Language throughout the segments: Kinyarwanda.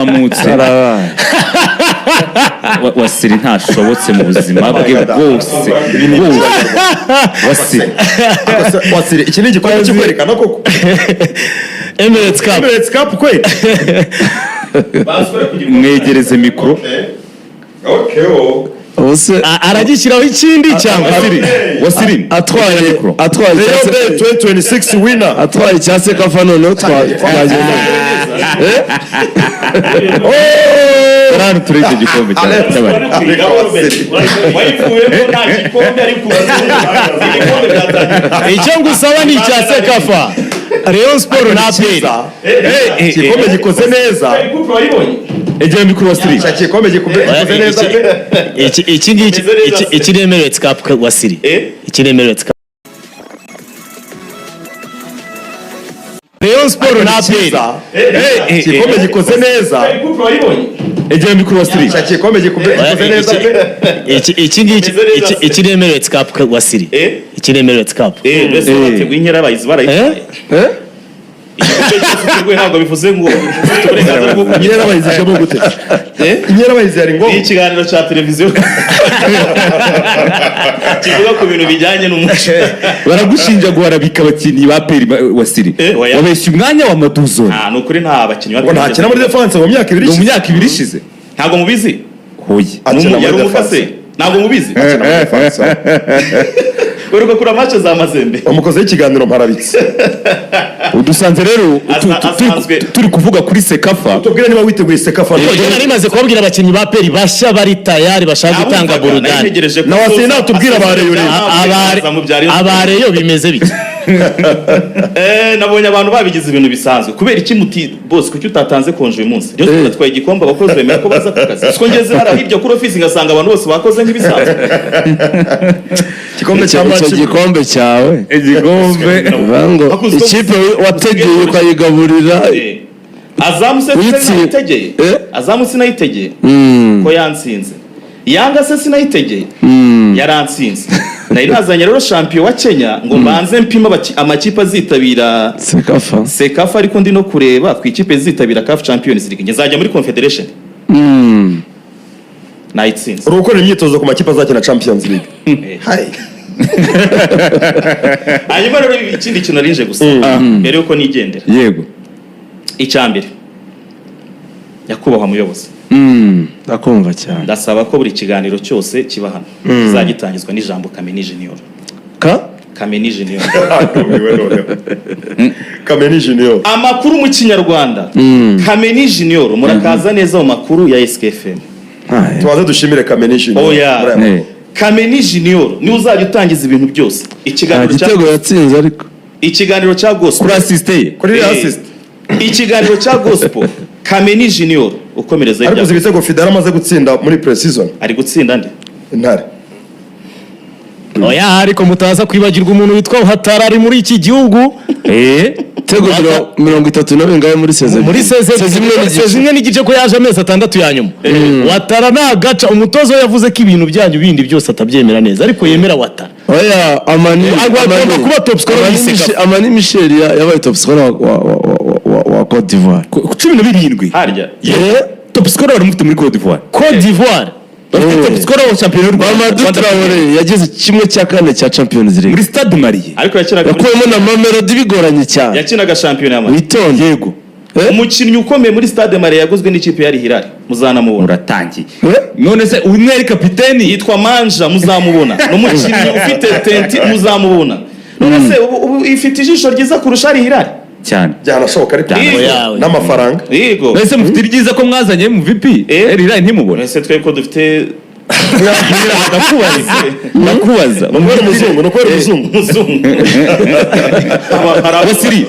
amutse Wasiri ntashobotse mu buzima bwe bwose Wasiri iki ni igikombe cyo kwerekana koko Emirates Cup kweli mwegereze mikro aragishyiraho ikindi cyangwa Wasiri atwaye 2026 winner atwaye cyase kafa none twagenda Rano tureke igikombe cy'abari icyo ngusaba ni cyase kafa Rayon Sport na Pierre igikombe gikoze neza egera mikro Wasiri igikombe gikoze neza iki ni Emirates Cup Wasiri iki ni Emirates Cup Rayon Sport na Pierre igikombe gikoze neza egera mikro Wasiri igikombe gikoze neza iki ni Emirates Cup Wasiri iki ni Emirates Cup mbese bateguye inkera bayizi barayitwaye ntabwo bivuze ngo inkera bayizishamo gute inkera bayizari ngo ikiganiro cya televiziyo kivuga ku bintu bijyanye n'umuco baragushinja guharabika abakinnyi ba Pierre Wasiri wabeshye umwanya wa Maduzo nukuri nta bakinnyi ntakina muri defense mu myaka ibiri ishize ntabwo mubizi hoye yari umukase ntabwo mubizi Uruko kura match za Mazembe umukozi w'ikiganiro mparabitse udusanze rero turi kuvuga kuri Sekafa tubwire niba witeguye Sekafa nari maze kubabwira abakinnyi ba Pierre bashya bari tayari bashaka gutanga burudani na Wasiri natubwira abareyo bimeze bike nabonye abantu babigize ibintu bisanzwe kubera iki muti boss kuki utatanze konje uyu munsi ryo twatwaye igikombe abakozi bemera ko baza kukazi siko ngeze hara hirya kuri office ngasanga abantu bose bakoze nk'ibisanzwe igikombe cyawe igikombe bango ikipe wategeye ukayigaburira azamuse nayitegeye ko yansinze yanga se sinayitegeye yaransinze nari nazanye rero champion wa Kenya ngo mbanze mpima amakipe azitabira Sekafa ariko ndi no kureba ku ikipe zitabira CAF Champions League ngezajya muri Confederation nayitsinze urukora imyitozo ku makipe azakina Champions League hai hanyuma rero ikindi kintu narinje gusaba mbere yuko nigendera yego icyambere yakubahwa muyobozi ndakumva cyane ndasaba ko buri kiganiro cyose kiba hano kizagitangizwa n'ijambo Kameni Junior Kameni Junior Kameni Junior amakuru mu Kinyarwanda Kameni Junior murakaza neza mu makuru ya SKFM tubaze dushimire Kameni Junior Kameni Junior ni uzajya utangiza ibintu byose ikiganiro cya gospel kuri assist ikiganiro cya gospel Kameni Junior ukomereza ibyo ariko ibitego Fidel amaze gutsinda muri pre-season ari gutsinda nde intare oya ariko mutaza kwibagirwa umuntu witwa Hatara ari muri iki gihugu tego 30 ngaye muri sezimwe n'igice ko yaje amezi 6 ya nyuma Watara nagaca umutozo yavuze ko ibintu byanyu bindi byose atabyemera neza ariko yemera Watara oya amani kuba top scorer amani Michel yabaye top scorer wa Côte d'Ivoire 17 harya top scorer bari mufite muri Côte d'Ivoire top scorer wa champion y'u Rwanda Dutere yageze kimwe cya kane cya Champions League muri Stade Marie ariko yakinaga na Mamelodi bigoranye cyane yakinaga champion y'amahoro witonde yego umukinnyi ukomeye muri Stade Marie yaguzwe n'ikipe yari Hilal muzanamubona uratangiye none se umwe ari kapiteni yitwa Manja muzamubona n'umukinnyi ufite tenti muzamubona none se ifite ijisho ryiza kurusha ari Hilal cyane byanashoboka ariko n'amafaranga yego ese mufite ryiza ko mwazanye mu VP Hilal ntimubona ese twe ko dufite nakubaza nokora umuzungu Wasiri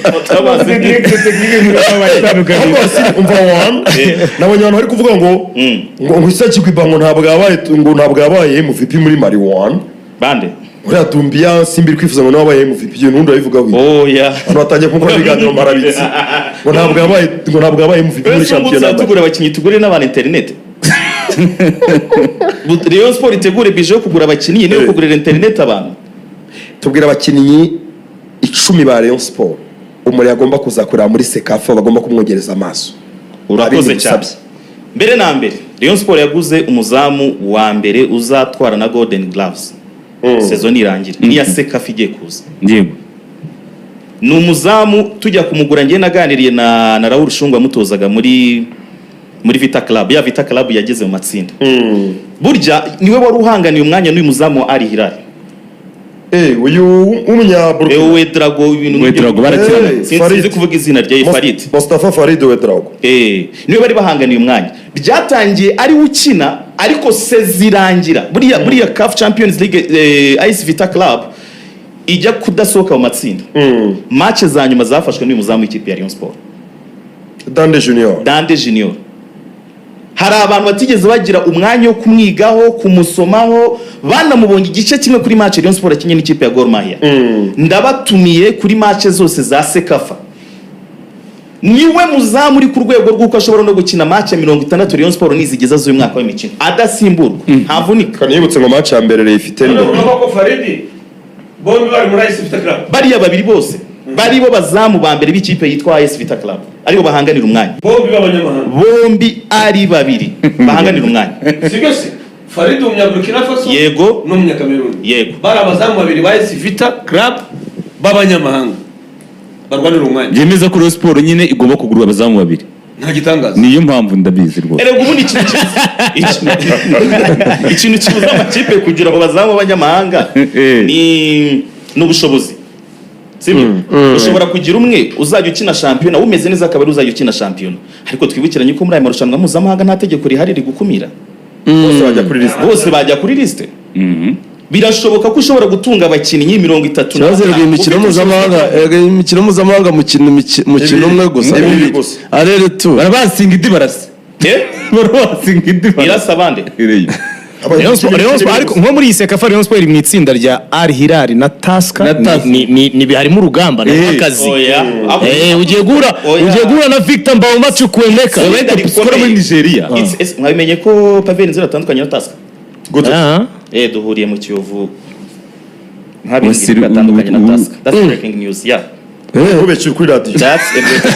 nabonye abantu bari kuvuga ngo isakigwiba ngo ntabwo yabaye MVP muri Mali 1 bande uriya Dumbia Simbi kwifuza ngo nabaye MVP ibyo n'undi abivugaho abantu batangiye kumva ibiganiro marabitse ngo ntabwo yabaye MVP muri championnat tugura abakinnyi tugure n'abantu internet Rayon Sport itegure bije yo kugura abakinnyi niyo kugurira internet abantu tubwira abakinnyi 10 ba Rayon Sport umuri agomba kuzakorera muri Sekafa bagomba kumwongereza amaso urakoze cyane mbere na mbere Rayon Sport yaguze umuzamu wa mbere uzatwara na Golden Gloves saison irangira ni ya Sekafa igiye kuza. Yego. Ni umuzamu tujya kumugura ngiye naganiriye na Raoul Shungwa mutozaga muri Vita Club. Ya Vita Club yageze mu matsinda. Burya niwe wari uhanganiye umwanya n'uyu muzamu wa Al Hilal. Uyu umunyaburukina Wedrago barakirana. Sinzi kuvuga izina rye Farid. Mustafa Farid Wedrago. Niwe bari bahanganiye umwanya. Byatangiye ari ukina ariko sezirangira. Buriya CAF Champions League AS Vita Club ijya kudasohoka mu matsinda. Match za nyuma zafashwe n'uyu muzamu w'ikipe ya Rayon Sport. Dande Junior. Hari abantu batigeze bagira umwanya wo kumwigaho, kumusomaho, banamubonye igice kimwe kuri match Rayon Sport akinye n'ikipe ya Gor Mahia. Ndabatumiye kuri match zose za Sekafa. Niwe muzamu uri ku rwego rw'uko ashobora no gukina match 60 Rayon Sport nizigeza z'uyu mwaka w'imikino adasimburwa. Ntavunika. Nibutse ngo match ya mbere ifite ndo. Ko Faridi bombi bari muri AS Vita Club. Bariya babiri bose bari bo bazamu ba mbere b'ikipe yitwa AS Vita Club. Aribo bahanganira umwanya. Bombi b'abanyamahanga. Bombi ari babiri bahanganira umwanya. Sibyo se? Faridi umunyaburukina Faso. Yego. N'umunyakameruni. Yego. Bari abazamu babiri ba AS Vita Club b'abanyamahanga. Barwanira umwanya. Yemeza ko Rayon Sport nyine igomba kugura abazamu babiri. Nta gitangaza. Niyo mpamvu ndabizi rwose. Erega ubundi ikintu kibuza amakipe kugira abo bazamu b'abanyamahanga ni n'ubushobozi. Sibyo? Ushobora kugira umwe uzajya ukina shampiyona umeze neza akaba ari uzajya ukina shampiyona. Ariko twibukiranye ko muri aya marushanwa mpuzamahanga nta tegeko rihari rigukumira. Bose bajya kuri liste. Birashoboka ko ushobora gutunga abakinnyi 30. Cyaze imikino mpuzamahanga mukino umwe gusa. Arere tu. Barabasinga idi barase. Barabasinga idi barase. Irasa bande. Rayon Sport ariko nko muri Sekafa Rayon Sport mu itsinda rya Al Hilal na Taska ni biharimo urugamba n'akazi. Ugiye gura na Victor Mbawoma Chukwemeka. Wenda dukora muri Nigeria. Mwabimenye ko Pavel nzira atandukanye na Taska. Gute? Duhuriye mu Kiyovu. Wasiri atandukanye na Taska. That's breaking news. Yeah. Ubecye kuri radio. That's a breaking.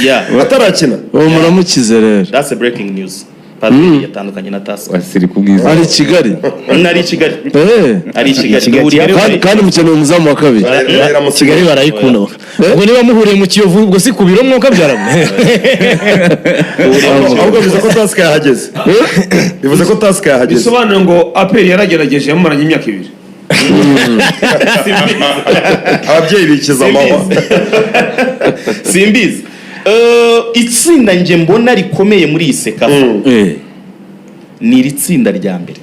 Yeah. Atarakina. Muramukize rero. That's a breaking news. Pavel yatandukanye na Taska. Wasiri kubwiza. Ari Kigali. Ari Kigali. Kandi mukeneye umuzamu wa kabiri. Kigali barayikunda. Ubwo niba muhuriye mu Kiyovu ubwo si kubiro mwuka byaramwe. Ahubwo bivuze ko Taska yahageze. Bivuze ko Taska yahageze. Bisobanuye ngo APR yaragerageje yamaranye imyaka 2. Ababyeyi bikiza amahwa. Simbizi. Itsinda nge mbona rikomeye muri Sekafa. Ni itsinda rya mbere.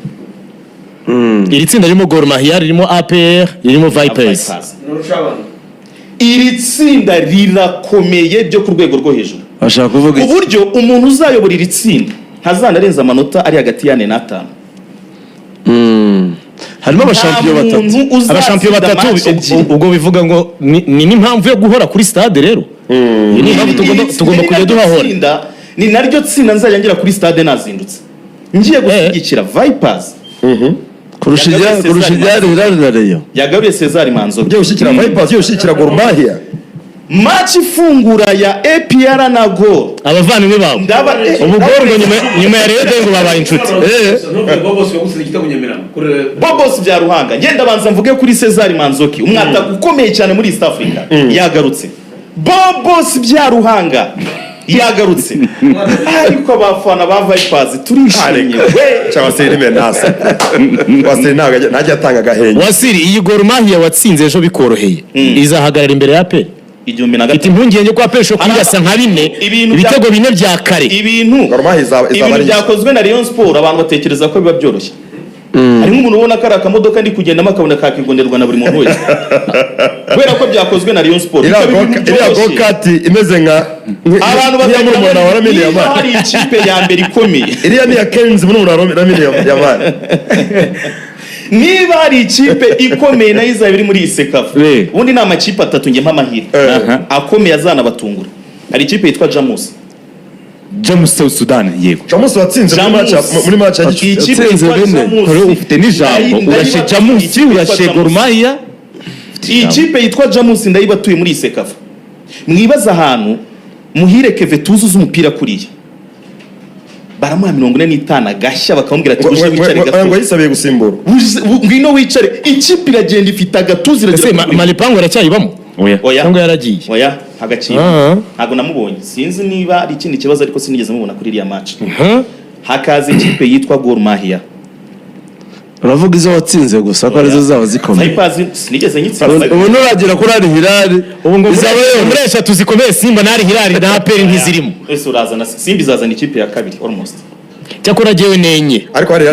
Iri tsinda ririmo Gor Mahia, ririmo APR, ririmo Vipers. Iri tsinda rirakomeye byo ku rwego rwo hejuru. Ashaka kuvuga uburyo umuntu uzayobora iri tsinda ntazanarenza amanota ari hagati ya 4 na 5. Harimo abashampiyo batatu ubwo bivuga ngo ni n'impamvu yo guhora kuri stade rero. Ni impamvu tugomba kujya duhahora. Ni naryo tsinda nzajya ngira kuri stade nazindutse. Ngiye gushyigikira Vipers. kurusha Hilal na Rayon. Yagaruye Cesar Manzo. Ngiye gushyigikira Vipers, ngiye gushyigikira Gor Mahia. Match ifungura ya APR na Gor. Abavandimwe bawe. Ubu Gor ngo nyuma ya Rayon ngo babaye inshuti. Bobos bya Ruhanga. Ngenda banza mvuge kuri Cesar Manzoki. Umwata ukomeye cyane muri East Africa. Yagarutse. Bobos bya Ruhanga. Yagarutse. Ariko abafana ba Vipers turishimye. Cyangwa se rimwe nasa. Wasiri ntajya atanga gahenge. Wasiri iyi Gor Mahia watsinze ejo bikoroheye. Izahagarara imbere ya pe. Iti impungenge ko apesho kwirasa nka 4 ibitego 4 bya kare. Ibintu byakozwe na Rayon Sport abantu batekereza ko biba byoroshye. Hari nk'umuntu ubona ko ari akamodoka ndi kugendamo akabona kakigonderwa na buri muntu wese. Kubera ko byakozwe na Rayon Sport. Iriya go-kart imeze nka abantu batagira hari ikipe ya mbere ikomeye. Iriya ni ya Karenzi muri umuntu ya mari. Niba hari ikipe ikomeye nayo izaba iri muri Sekafa. Ubundi ni amakipe 3 nge mpamahira. Akomeye azana batungura. Hari ikipe yitwa Jamus South Sudan yego. Jamus watsinze muri match ya ikipe yitwa Jamus. Ufite n'ijambo urashe Jamus urashe Gor Mahia. Ikipe yitwa Jamus ndayibatuye muri Sekafa. Mwibaza ahantu muhire Keve tuzuza umupira kuriye. baramuha 45 agashya bakamubwira ati uje wicare gato ngo yisabiye gusimbura ngwino wicare ikipe iragenda ifite agatuzi iragira Malipango aracyayibamo oya ngo yaragiye oya hagaciye ntago namubonye sinzi niba ari ikindi kibazo ariko sinigeze mubona kuri iriya match hakaza ikipe yitwa Gor Mahia uravuga izo watsinze gusa ko arizo zaba zikomeye sinigeze nyitsinda ubu nuragira kuri ari Hilal ubu ngo muri eshatu zikomeye Simba na Hilal na APR ntizirimo ese urazana Simba izazana ikipe ya kabiri almost cyakora jewe nenye ariko hari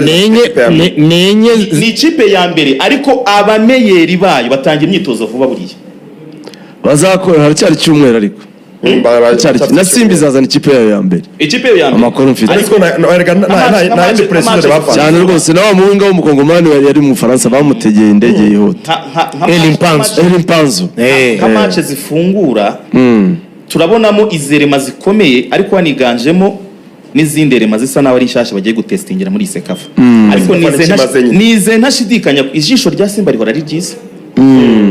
nenye ni ikipe ya mbere ariko abameyeri bayo batangira imyitozo vuba buriya bazakora haracyari cyumweru ariko na Simba izazana ikipe yayo ya mbere ikipe yayo ya mbere amakuru mfite ariko na indi president bapfa cyane rwose nawe muwinga w'umukongomani yari mu Faransa bamutegeye indege yihuta Elimpanzo nka match zifungura turabonamo izerema zikomeye ariko haniganjemo n'izindi rema zisa naho ari nshyashya bagiye gutestingira muri Sekafa ariko nize ntashidikanya ijisho rya Simba rihora ari ryiza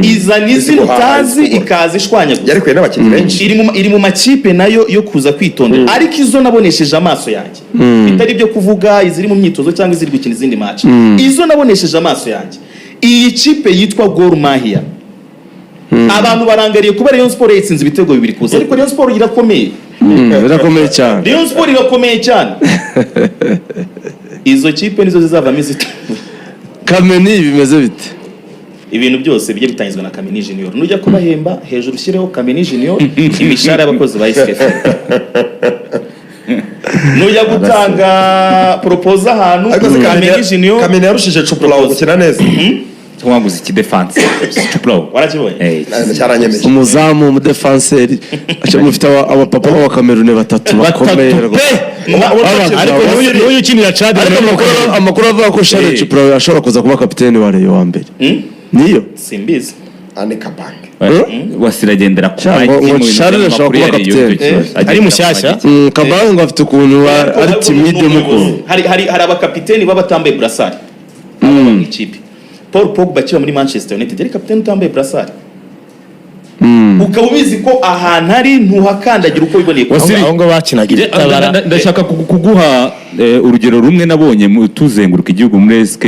iza nizi utazi ikaza ishwanya yari kwe n'abakinnyi benshi iri mu makipe nayo yo kuza kwitondera ariko izo nabonesheje amaso yanjye bitari byo kuvuga iziri mu myitozo cyangwa iziri gukina izindi match izo nabonesheje amaso yanjye iyi kipe yitwa Gor Mahia abantu barangariye kuba Rayon Sport yitsinze ibitego 2 kuza ariko Rayon Sport irakomeye irakomeye cyane Rayon Sport irakomeye cyane izo kipe nizo zizavamo izita Kameni bimeze bite ibintu byose bijye bitangizwa na Kameni Junior nujya kubahemba hejuru ushyireho Kameni Junior imishara y'abakozi ba SFF nujya gutanga propose ahantu Kameni Junior Kameni yarushije Chupula gukina neza twaguze iki defense Chupula warakibonye cyaranyemeje umuzamu mu defenseur acha mufite abapapa ba Cameroon batatu bakomeye ariko n'uyu ukinira Chad amakuru avuga ko Charles Chupula ashobora kuza kuba kapiteni wa Rayon wa mbere niyo simbizi ane Kabange wasiragendera ku Charles ashobora kuba kapiteni ari mushyashya Kabange ngo afite ukuntu ari timide mukuru hari abakapiteni babatambaye brassard mu ikipe Paul Pogba kiba muri Manchester United ari kapiteni utambaye brassard ukaba ubizi ko ahantu ari ntuhakandagira uko biboneye aho ngo bakinagira ndashaka kuguha urugero rumwe nabonye tuzenguruka igihugu muri SK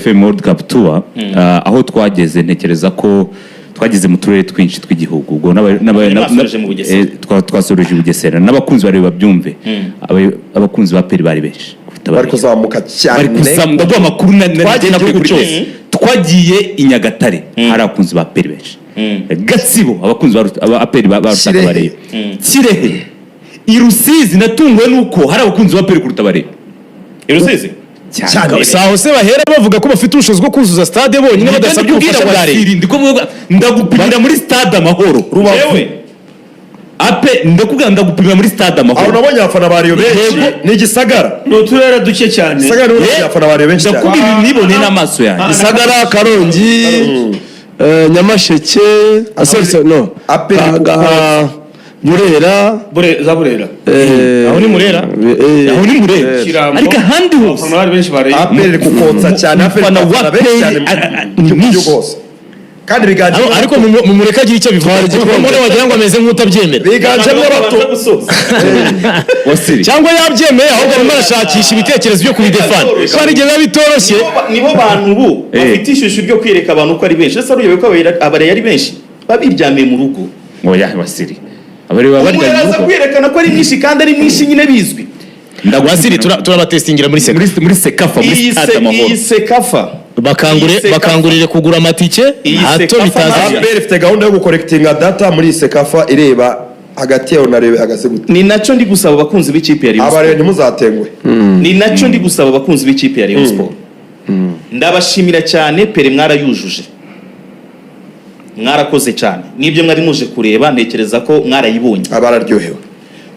FM World Cup Tour aho twageze ntekereza ko twageze mu turere twinshi tw'igihugu ubwo twasoreje mu Bugesera n'abakunzi bari babyumve abakunzi ba Pierre bari benshi bari kuzamuka cyane ndaguha amakuru na kuri cyose twagiye i Nyagatare hari abakunzi ba Pierre benshi Gatsibo abakunzi ba Pierre barutaga bareye Kirehe i Rusizi natunguwe nuko hari abakunzi ba Pierre kuruta bareye i Rusizi saho se bahera bavuga ko bafite ubushobozi bwo kuzuza stade bonyine badasabye ubufasha bwa leta ndagupimira muri stade Amahoro Rubavu ndakubwira ndagupimira muri stade Amahoro aho nabonye abafana ba Rayon benshi ni Gisagara no turera duke cyane Gisagara ni abafana ba Rayon benshi ndakubwira nibone n'amaso yanjye Gisagara Karongi Nyamasheke no Burera aho ni Murera ariko handi hose abafana benshi bare apere kukotsa cyane abafana wa benshi mu hose kandi biganjemo ariko mu mureka agira icyo bivuga mbona wagira ngo ameze nk'utabyemera biganjemo bato Wasiri cyangwa yabyemeye ahubwo arimo arashakisha ibitekerezo byo kubidefana kandi igihe biba bitoroshye nibo bantu ubu bafite ishusho ryo kwireka abantu ko ari benshi ese urebe ko abare yari benshi babiryamiye mu rugo oya Wasiri abari babaryamiye mu rugo kwerekana ko ari myinshi kandi ari myinshi nyine bizwi Wasiri turabatestingira muri Sekafa muri stade Amahoro iyi Sekafa bakangurire kugura amatike hato bitaza apere ifite gahunda yo gukorektinga data muri Sekafa ireba hagati yawe narebe hagase gute ni nacyo ndi gusaba abakunzi b'ikipe ya Rayon Sport abare ntimuzatengwe ni nacyo ndi gusaba abakunzi b'ikipe ya Rayon Sport ndabashimira cyane Pierre mwarayujuje mwarakoze cyane nibyo mwari muje kureba ntekereza ko mwarayibonye abararyohewe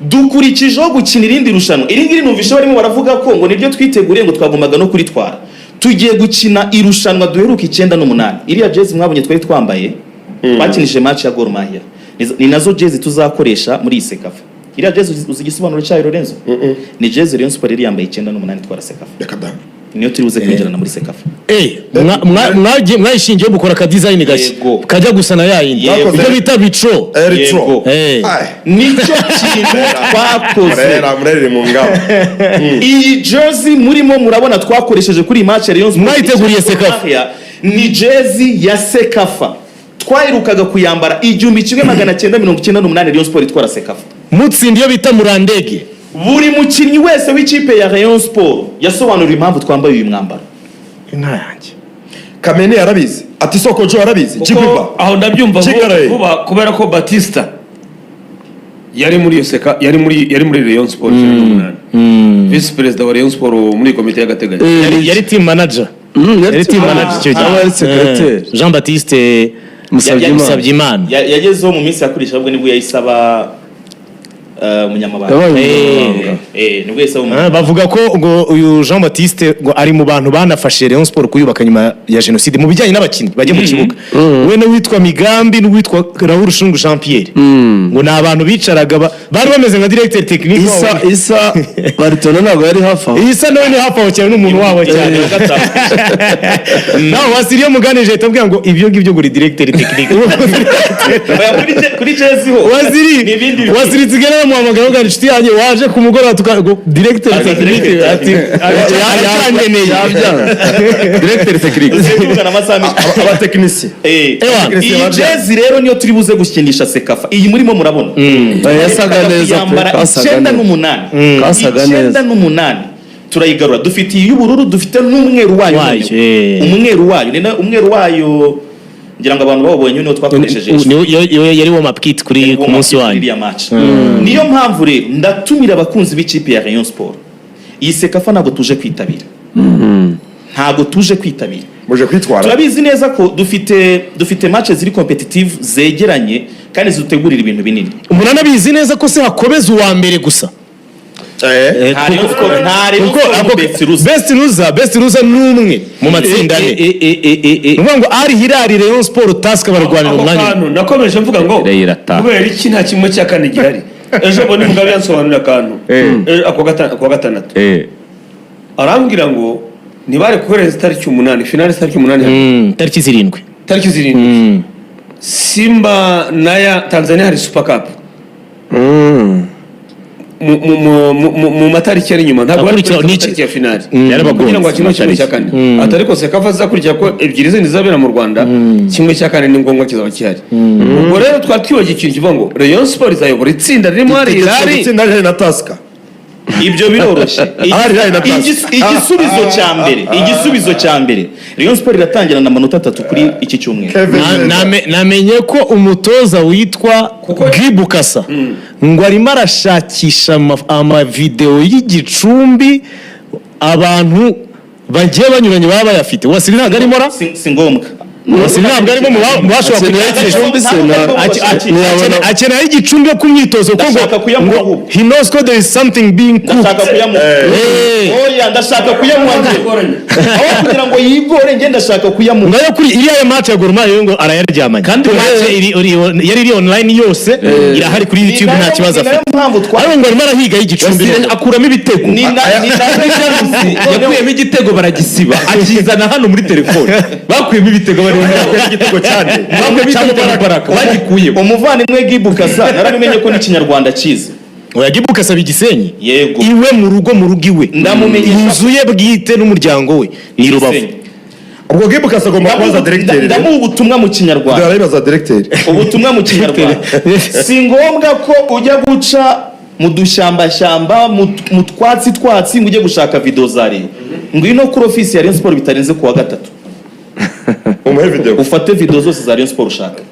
dukurikijeho gukina irindi rushanwa irindi numvisha barimo baravuga ko ngo nibyo twiteguriye ngo twagombaga no kuritwara tugiye gukina irushanwa duheruka 9-8 iriya jezi mwabonye twari twambaye bakinije match ya Gor Mahia ni nazo jezi tuzakoresha muri Sekafa iriya jezi uzigisobanuro cyayo Lorenzo ni jezi Rayon Sport yari yambaye 9-8 twara Sekafa niyo turi buze kwinjirana muri Sekafa. mwayishingiye mukora ka design gashya kajya gusa na yayindi ibyo bita bitro nicyo kintu twakoze murere mu ngabo. iyi jersey murimo murabona twakoresheje kuri match ya Rayon Sport mwayiteguriye Sekafa ni jersey ya Sekafa twayirukaga kuyambara 1998 Rayon Sport itwara Sekafa mutsinda iyo bita murandege. Buri mukinnyi wese w'ikipe ya Rayon Sport yasobanura impamvu twambaye uyu mwambaro. Inka yanjye Kamene yarabizi ati soko jo yarabizi Jiguba aho ndabyumva vuba kubera ko Batista yari muri Seka yari muri Rayon Sport 2008 vice president wa Rayon Sport muri komite y'agateganyo yari team manager yari team manager cyo yari secrétaire Jean Baptiste Musabyimana yagezeho mu minsi yakurisha ahubwo nibwo yayisaba umunyamabanga nibwo yayisaba bavuga ko ngo uyu Jean Baptiste ngo ari mu bantu banafashe Rayon Sport kuyubaka nyuma ya genocide mu bijyanye n'abakinnyi bajye mu kibuga we no witwa Migambi no witwa Raoul Shungu Jean Pierre ngo na abantu bicaraga bari bameze nka directeur technique Isa Baritona ntabwo yari hafi aho Isa nawe ni hafi aho cyane n'umuntu wabo cyane naho Wasiri yo muganije atabwira ngo ibyo ngibyo ngo directeur technique kuri Jezi ho Wasiri tsigana muhamagara ngo inshuti yanjye waje ku mugoroba tukago directeur technique ati yaranyeneye directeur technique tuvugana amasami aba technicien iyi Jezi rero niyo turi buze gukinisha Sekafa iyi murimo murabona yasaga neza yambara 9 turayigarura dufite iy'ubururu dufite n'umweru wayo umweru wayo ngira ngo abantu babonye niyo twakoresheje yari wo mapkit kuri ku munsi wanyu niyo mpamvu rero ndatumira abakunzi b'ikipe ya Rayon Sport iyi Sekafa ntabwo tuje kwitabira muje kwitwara turabizi neza ko dufite match ziri competitive zegeranye kandi zitegurira ibintu binini umuntu anabizi neza ko se hakobeza uwa mbere gusa best loser n'umwe mu matsinda ngo ari Hilal Rayon Sport task barwanira umwanya nakomeje mvuga ngo kubera iki nta kimwe cya kane gihari ejo bone mugabe yansobanurira akantu ako gatandatu arambwira ngo nibare kohereza tariki 8 finale tariki 8 tariki 7 Simba na Tanzania hari Super Cup mu matariki ari nyuma ntabwo ari tariki ya finale kugira ngo kimwe cya kane atariko Sekafa zakurikira ko ebyiri zindi zabera mu Rwanda kimwe cya kane ni ngombwa kizaba kihari ubwo rero twatwibagiye ikintu kivuga ngo Rayon Sport izayobora itsinda ririmo ari itsinda na Taska ibyo biroroshye igisubizo cya mbere Rayon Sport iratangira na manota 3 kuri iki cyumweru namenye ko umutoza witwa Gibukasa ngo arimo arashakisha ama video y'igicumbi abantu bagiye banyuranye baba bayafite Wasiri ntabwo arimo si ngombwa Wasiri ntabwo arimo mu bashobora akeneye igicumbi ku myitozo ngo he knows ko there is something being cooked ndashaka kuyamuha aho kugira ngo yigore ngenda ndashaka kuyamuha ngayo kuri iriya match ya Gor Mahia ngo arayaryamanye kandi yari iri online yose irahari kuri YouTube nta kibazo afite ariko ngo arimo arahiga y'igicumbi akuramo ibitego yakuyemo igitego baragisiba akizana hano muri telefone bakuyemo ibitego bari igitego cyane bagikuye umuvandimwe Gibukasa narabimenye ko n'ikinyarwanda cyiza oya Gibukasa bigisenyi yego iwe mu rugo iwe ndamumenye inzuye bwite n'umuryango we ni Rubavu ubwo Gibukasa agomba kubaza directeur ndamuha ubutumwa mu kinyarwanda ndarabibaza directeur ubutumwa mu kinyarwanda si ngombwa ko ujya guca mu dushyamba mu twatsi ngo ujye gushaka video za Rayon ngwino kuri office ya Rayon Sport bitarenze kuwa 3 umuhe video ufate video zose za Rayon Sport ushaka